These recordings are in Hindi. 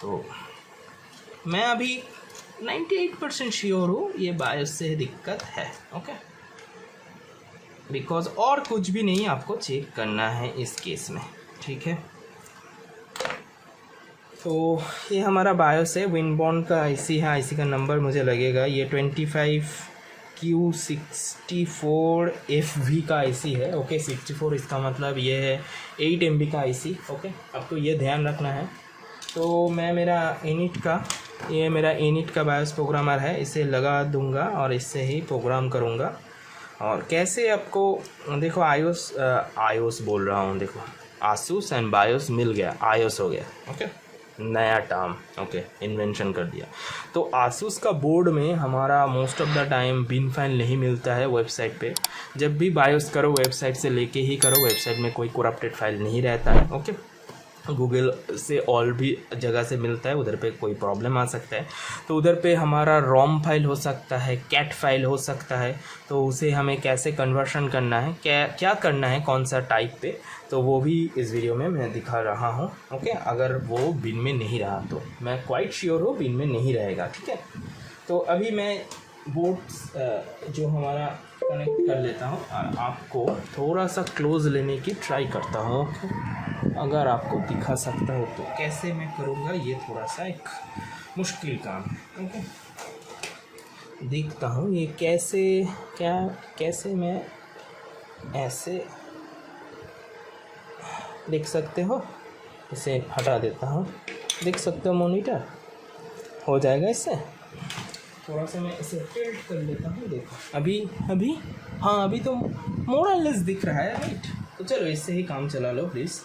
तो मैं अभी 98% श्योर हूँ ये बायोस से दिक्कत है। ओके, बिकॉज और कुछ भी नहीं आपको चेक करना है इस केस में, ठीक है। तो ये हमारा बायोस है, विनबॉर्न का आईसी है। आईसी का नंबर मुझे लगेगा ये 25Q64FV का आईसी है। ओके, 64 इसका मतलब ये है 8 MB का आईसी। ओके, आपको ये ध्यान रखना है। तो मैं मेरा इनिट का बायोस प्रोग्रामर है, इसे लगा दूंगा और इससे ही प्रोग्राम करूंगा। और कैसे आपको देखो आयोस बोल रहा हूँ, देखो आसूस एंड बायोस मिल गया, आयोस हो गया। ओके, नया टर्म, ओके, इन्वेंशन कर दिया। तो आसूस का बोर्ड में हमारा most of the time bin file नहीं मिलता है वेबसाइट पे। जब भी बायोस करो वेबसाइट से लेके ही करो, वेबसाइट में कोई करप्टेड फाइल नहीं रहता है। ओके, गूगल से और भी जगह से मिलता है, उधर पे कोई प्रॉब्लम आ सकता है। तो उधर पे हमारा रोम फाइल हो सकता है, कैट फाइल हो सकता है। तो उसे हमें कैसे कन्वर्शन करना है, क्या करना है, कौन सा टाइप पे, तो वो भी इस वीडियो में मैं दिखा रहा हूँ। ओके, अगर वो बिन में नहीं रहा तो मैं क्वाइट श्योर हूँ बिन में नहीं रहेगा, ठीक है। तो अभी मैं बोर्ड जो हमारा कनेक्ट कर लेता हूँ और आपको थोड़ा सा क्लोज लेने की ट्राई करता हूँ। अगर आपको दिखा सकता हो तो कैसे मैं करूँगा, ये थोड़ा सा एक मुश्किल काम है। ओके, देखता हूँ ये कैसे मैं ऐसे देख सकते हो, इसे हटा देता हूँ। देख सकते हो मॉनिटर हो जाएगा इससे। थोड़ा सा मैं इसे टिल्ट कर लेता हूँ। देखो अभी हाँ, अभी तो मोर और लेस दिख रहा है, राइट। तो चलो इससे ही काम चला लो प्लीज़।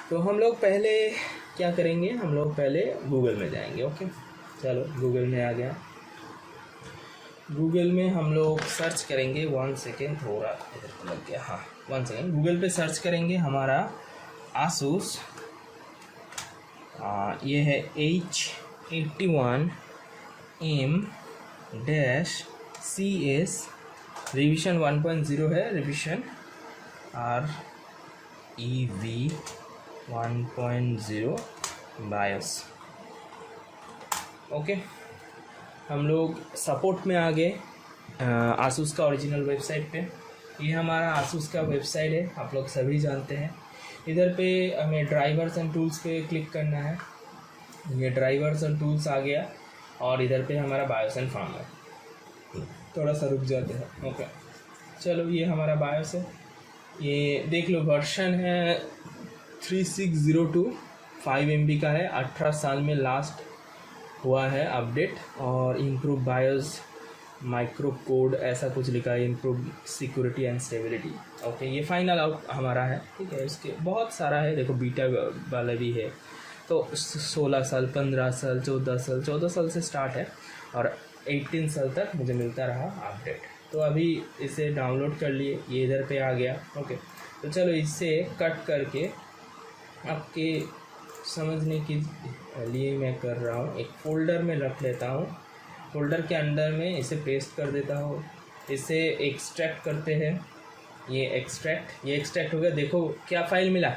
तो हम लोग पहले क्या करेंगे, हम लोग पहले गूगल में जाएंगे। ओके, चलो गूगल में आ गया। गूगल में हम लोग सर्च करेंगे, 1 सेकेंड, थोड़ा इधर लग गया, हाँ 1 सेकेंड। गूगल पे सर्च करेंगे हमारा आसूस, ये है H81M-CS रिविजन 1.0 है, रिविजन REV 1.0 बायोस। ओके, हम लोग सपोर्ट में आ गए आसूस का ओरिजिनल वेबसाइट पे। ये हमारा आसूस का वेबसाइट है, आप लोग सभी जानते हैं। इधर पे हमें ड्राइवर्स एंड टूल्स पे क्लिक करना है। ये ड्राइवर्स एंड टूल्स आ गया और इधर पे हमारा बायोस एंड फार्म है। थोड़ा सा रुक जाते हैं। ओके, चलो ये हमारा बायोस है, ये देख लो। वर्जन है 3602, 5 MB का है, 18 साल में लास्ट हुआ है अपडेट। और इम्प्रूव बायोस माइक्रो कोड ऐसा कुछ लिखा है, improve security and stability. Okay, ये फाइनल आउट हमारा है, ठीक है। इसके बहुत सारा है, देखो बीटा वाला भी है। तो 16 साल, 15 साल, 14 साल से स्टार्ट है और 18 साल तक मुझे मिलता रहा अपडेट। तो अभी इसे डाउनलोड कर लिए, ये इधर पे आ गया। ओके, तो चलो इसे कट करके आपके समझने के लिए मैं कर रहा हूँ, एक फ़ोल्डर में रख लेता हूँ। फ़ोल्डर के अंदर में इसे पेस्ट कर देता हूँ। इसे एक्सट्रैक्ट करते हैं, ये एक्सट्रैक्ट हो गया। देखो क्या फ़ाइल मिला,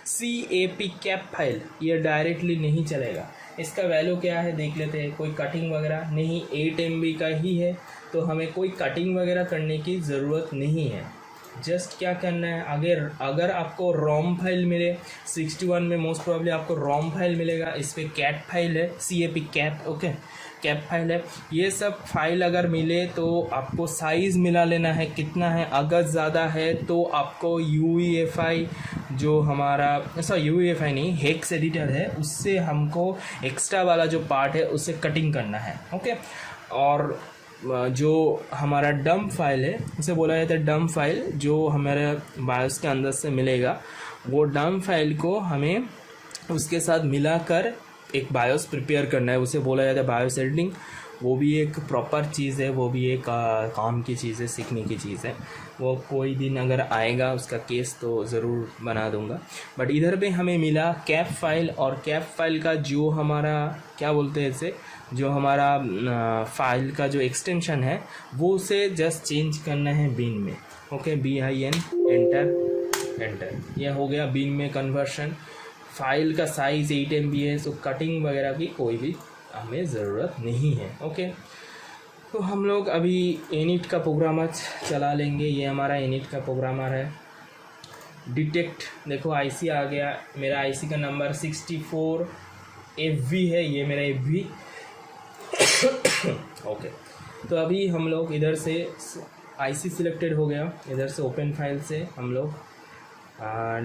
CAP कैप फाइल। ये डायरेक्टली नहीं चलेगा, इसका वैल्यू क्या है देख लेते हैं। कोई कटिंग वगैरह नहीं, 8 MB का ही है, तो हमें कोई कटिंग वगैरह करने की ज़रूरत नहीं है। जस्ट क्या करना है, अगर आपको रोम फाइल मिले 61 में, मोस्ट प्रोबेबली आपको रोम फाइल मिलेगा। इस पर कैट फाइल है, CAP cap, okay, cap file है। ये सब फाइल अगर मिले तो आपको साइज़ मिला लेना है, कितना है। अगर ज़्यादा है तो आपको UEFI जो हमारा UEFI नहीं, हेक्स एडिटर है, उससे हमको एक्स्ट्रा वाला जो पार्ट है उससे कटिंग करना है। ओके, और जो हमारा डंप फाइल है, उसे बोला जाता है डंप फाइल, जो हमारे बायोस के अंदर से मिलेगा, वो डंप फाइल को हमें उसके साथ मिलाकर एक बायोस प्रिपेयर करना है, उसे बोला जाता है बायोस एडिटिंग। वो भी एक प्रॉपर चीज़ है, वो भी एक काम की चीज़ है, सीखने की चीज़ है। वो कोई दिन अगर आएगा उसका केस तो ज़रूर बना दूंगा। बट इधर पे हमें मिला कैप फाइल, और कैप फाइल का जो हमारा क्या बोलते हैं इसे, जो हमारा फाइल का जो एक्सटेंशन है वो उसे जस्ट चेंज करना है बिन में। ओके, BIN एंटर, यह हो गया बिन में कन्वर्शन। फाइल का साइज़ 8 MB है, सो कटिंग वगैरह की कोई भी हमें ज़रूरत नहीं है। ओके, तो हम लोग अभी एनिट का प्रोग्रामर चला लेंगे। ये हमारा एनिट का प्रोग्रामर है। डिटेक्ट, देखो आईसी आ गया, मेरा आईसी का नंबर 64 FV है, ये मेरा FV। ओके, तो अभी हम लोग इधर से आईसी सिलेक्टेड हो गया, इधर से ओपन फाइल से हम लोग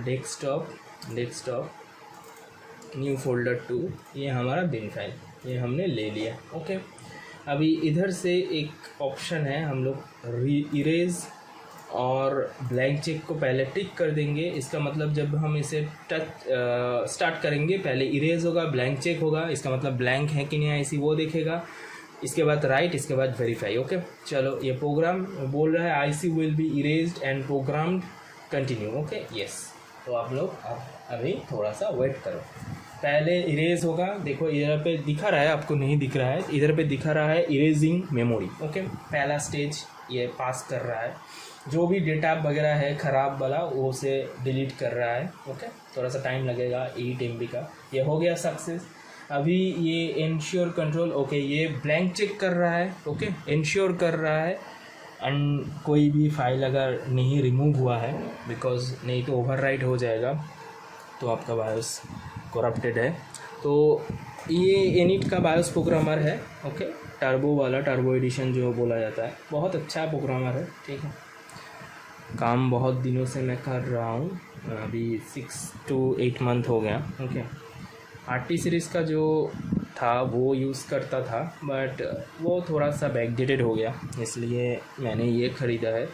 डेस्कटॉप न्यू फोल्डर 2, ये हमारा बिन फाइल, ये हमने ले लिया। ओके, अभी इधर से एक ऑप्शन है, हम लोग इरेज और ब्लैंक चेक को पहले टिक कर देंगे। इसका मतलब जब हम इसे स्टार्ट करेंगे, पहले इरेज होगा, ब्लैंक चेक होगा, इसका मतलब ब्लैंक है कि नहीं आईसी वो देखेगा, इसके बाद राइट, इसके बाद वेरीफाई। ओके, चलो ये प्रोग्राम बोल रहा है IC will be erased and programmed, continue. Okay, yes. तो आप लोग अभी थोड़ा सा वेट करो, पहले इरेज होगा। देखो इधर पे दिखा रहा है, आपको नहीं दिख रहा है, इधर पे दिखा रहा है इरेजिंग मेमोरी। ओके, पहला स्टेज ये पास कर रहा है, जो भी डेटा वगैरह है ख़राब वाला वो से डिलीट कर रहा है। ओके, थोड़ा सा टाइम लगेगा, 8 MB का। ये हो गया सक्सेस। अभी ये इंश्योर कंट्रोल, ओके, ये ब्लैंक चेक कर रहा है। ओके, इंश्योर कर रहा है एंड कोई भी फाइल अगर नहीं रिमूव हुआ है, बिकॉज नहीं तो ओवरराइट हो जाएगा, तो आपका बायोस करप्टेड है। तो ये एनिट का बायोस प्रोग्रामर है। ओके, टर्बो वाला, टर्बो एडिशन जो बोला जाता है, बहुत अच्छा प्रोग्रामर है। ठीक है, काम बहुत दिनों से मैं कर रहा हूँ, अभी 6 to 8 मंथ हो गया। ओके, RT सीरीज़ का जो था वो यूज़ करता था, बट वो थोड़ा सा बैकडेटेड हो गया, इसलिए मैंने ये ख़रीदा है।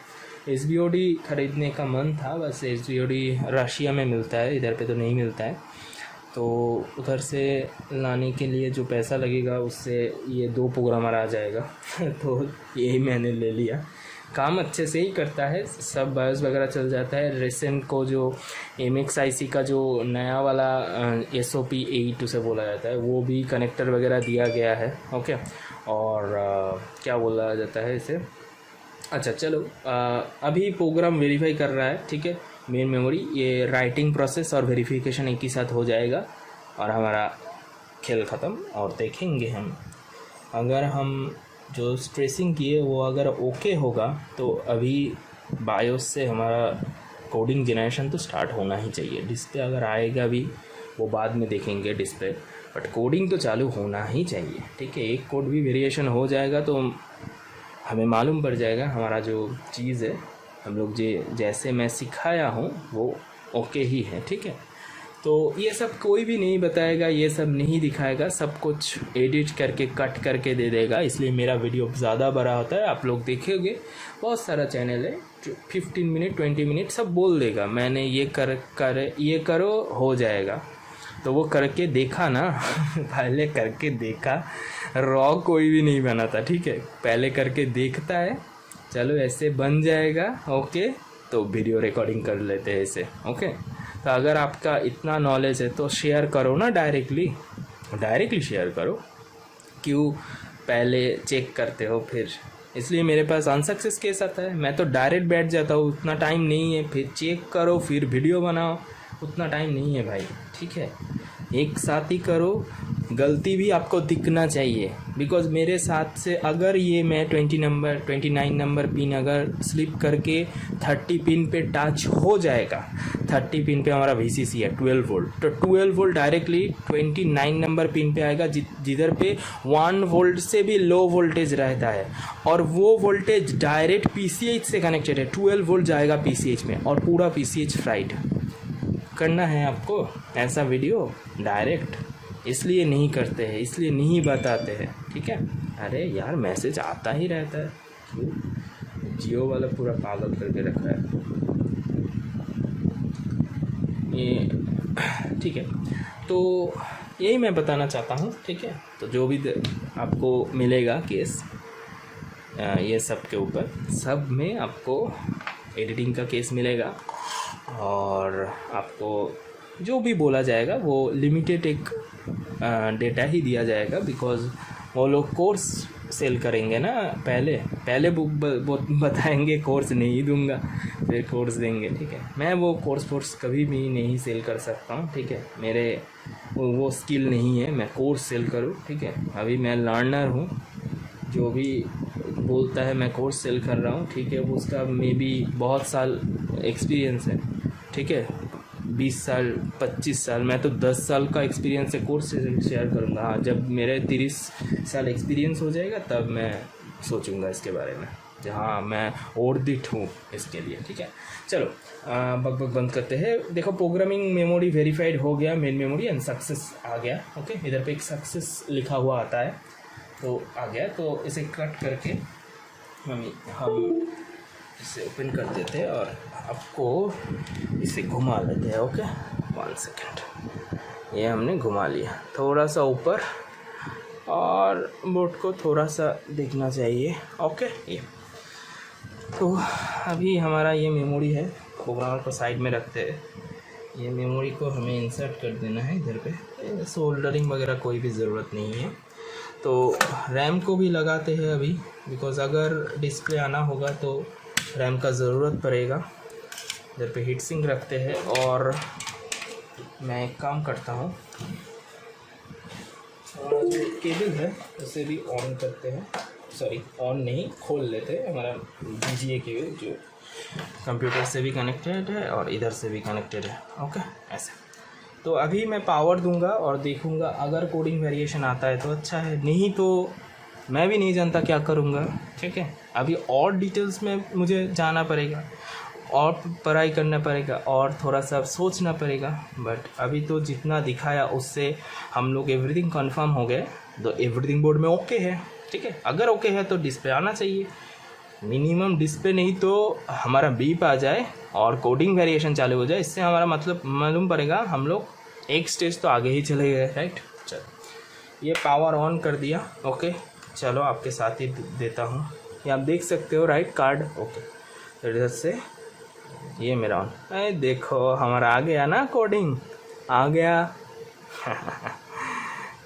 SBOD ख़रीदने का मन था, बस SBOD रशिया में मिलता है, इधर पे तो नहीं मिलता है, तो उधर से लाने के लिए जो पैसा लगेगा उससे ये 2 प्रोग्रामर आ जाएगा। तो यही मैंने ले लिया। काम अच्छे से ही करता है, सब बायोस वगैरह चल जाता है। रिसेंट को जो MXIC का जो नया वाला SOP 8 उसे बोला जाता है, वो भी कनेक्टर वगैरह दिया गया है। ओके, और क्या बोला जाता है इसे, अच्छा चलो, अभी प्रोग्राम वेरीफाई कर रहा है। ठीक है, मेन मेमोरी, ये राइटिंग प्रोसेस और वेरिफिकेशन एक ही साथ हो जाएगा और हमारा खेल ख़त्म। और देखेंगे हम, अगर हम जो स्ट्रेसिंग किए वो अगर ओके होगा तो अभी बायोस से हमारा कोडिंग जनरेशन तो स्टार्ट होना ही चाहिए। डिस्प्ले अगर आएगा भी वो बाद में देखेंगे डिस्प्ले, बट कोडिंग तो चालू होना ही चाहिए। ठीक है, एक कोड भी वेरिएशन हो जाएगा तो हमें मालूम पड़ जाएगा हमारा जो चीज़ है, हम लोग जैसे मैं सिखाया हूँ वो ओके ही है। ठीक है, तो ये सब कोई भी नहीं बताएगा, ये सब नहीं दिखाएगा, सब कुछ एडिट करके कट करके दे देगा, इसलिए मेरा वीडियो ज़्यादा बड़ा होता है। आप लोग देखोगे बहुत सारा चैनल है, 15 मिनट 20 मिनट सब बोल देगा, मैंने ये ये करो हो जाएगा, तो वो करके देखा ना। पहले करके देखा, रॉ कोई भी नहीं बनाता। ठीक है, पहले करके देखता है, चलो ऐसे बन जाएगा। ओके, तो वीडियो रिकॉर्डिंग कर लेते हैं इसे। ओके, तो अगर आपका इतना नॉलेज है तो शेयर करो ना, डायरेक्टली शेयर करो, क्यों पहले चेक करते हो फिर। इसलिए मेरे पास अनसक्सेस केस आता है, मैं तो डायरेक्ट बैठ जाता हूँ, उतना टाइम नहीं है, फिर चेक करो फिर वीडियो बनाओ, उतना टाइम नहीं है भाई। ठीक है, एक साथ ही करो, गलती भी आपको दिखना चाहिए, बिकॉज मेरे साथ से अगर ये मैं 29 नंबर पिन अगर स्लिप करके 30 पिन पे टच हो जाएगा, 30 पिन पे हमारा VCC है 12 वोल्ट, तो 12 वोल्ट डायरेक्टली 29 नंबर पिन पे आएगा, जिधर पे 1 वोल्ट से भी लो वोल्टेज रहता है, और वो वोल्टेज डायरेक्ट PCH से कनेक्टेड है। 12 वोल्ट जाएगा PCH में और पूरा PCH फ्राइड करना है आपको। ऐसा वीडियो डायरेक्ट इसलिए नहीं करते हैं, इसलिए नहीं बताते हैं। ठीक है, अरे यार मैसेज आता ही रहता है, क्यों जियो वाला पूरा पागल करके रखा है ये। ठीक है, तो यही मैं बताना चाहता हूँ। ठीक है, तो जो भी आपको मिलेगा केस ये सब के ऊपर, सब में आपको एडिटिंग का केस मिलेगा, और आपको जो भी बोला जाएगा वो लिमिटेड एक डेटा ही दिया जाएगा, बिकॉज वो लोग कोर्स सेल करेंगे ना, पहले बुक बताएंगे, कोर्स नहीं दूंगा, फिर कोर्स देंगे, ठीक है। मैं वो कोर्स कभी भी नहीं सेल कर सकता हूँ, ठीक है। मेरे वो स्किल नहीं है मैं कोर्स सेल करूँ, ठीक है। अभी मैं लर्नर हूँ, जो भी बोलता है मैं कोर्स सेल कर रहा हूँ, ठीक है, वो उसका मे बी बहुत साल एक्सपीरियंस है, ठीक है, 20 साल 25 साल, मैं तो 10 साल का एक्सपीरियंस से कोर्स शेयर करूँगा। हाँ, जब मेरे 30 साल एक्सपीरियंस हो जाएगा तब मैं सोचूंगा इसके बारे में, जहाँ मैं ओर्दिट हूँ इसके लिए, ठीक है। चलो बक बंद करते हैं। देखो, प्रोग्रामिंग मेमोरी वेरीफाइड हो गया, मेन मेमोरी एंड सक्सेस आ गया, ओके। इधर पे एक सक्सेस लिखा हुआ आता है, तो आ गया। तो इसे कट करके हम इसे ओपन कर देते हैं और आपको इसे घुमा लेते हैं, ओके। 1 सेकेंड, ये हमने घुमा लिया थोड़ा सा ऊपर, और बोर्ड को थोड़ा सा देखना चाहिए, ओके। ये तो अभी हमारा ये मेमोरी है, प्रोग्रामर को साइड में रखते हैं। ये मेमोरी को हमें इंसर्ट कर देना है इधर पे, सोल्डरिंग वगैरह कोई भी ज़रूरत नहीं है। तो रैम को भी लगाते हैं अभी, बिकॉज़ अगर डिस्प्ले आना होगा तो रैम का ज़रूरत पड़ेगा। इधर पे हीट सिंक रखते हैं, और मैं एक काम करता हूँ, जो केबल है उसे भी ऑन करते हैं, सॉरी ऑन नहीं, खोल लेते हैं। हमारा VGA केबल जो कंप्यूटर से भी कनेक्टेड है और इधर से भी कनेक्टेड है, ओके, ऐसे। तो अभी मैं पावर दूंगा और देखूंगा, अगर कोडिंग वेरिएशन आता है तो अच्छा है, नहीं तो मैं भी नहीं जानता क्या करूंगा, ठीक है। अभी और डिटेल्स में मुझे जाना पड़ेगा, और पढ़ाई करना पड़ेगा, और थोड़ा सा सोचना पड़ेगा, बट अभी तो जितना दिखाया उससे हम लोग एवरीथिंग कंफर्म हो गए। तो एवरीथिंग बोर्ड में ओके है, ठीक है। अगर ओके है तो डिस्प्ले आना चाहिए, मिनिमम डिस्प्ले नहीं तो हमारा बीप आ जाए और कोडिंग वेरिएशन चालू हो जाए। इससे हमारा मतलब मालूम पड़ेगा हम लोग एक स्टेज तो आगे ही चले गए, राइट। चलो, ये पावर ऑन कर दिया, ओके। चलो आपके साथ ही देता हूँ, ये आप देख सकते हो, राइट कार्ड, ओके। इधर से ये मेरा ऑन, अरे देखो हमारा आ गया ना, कोडिंग आ गया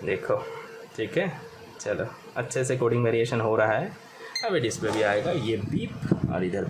देखो, ठीक है। चलो अच्छे से कोडिंग वेरिएशन हो रहा है, अभी डिस्प्ले भी आएगा, ये बीप, और इधर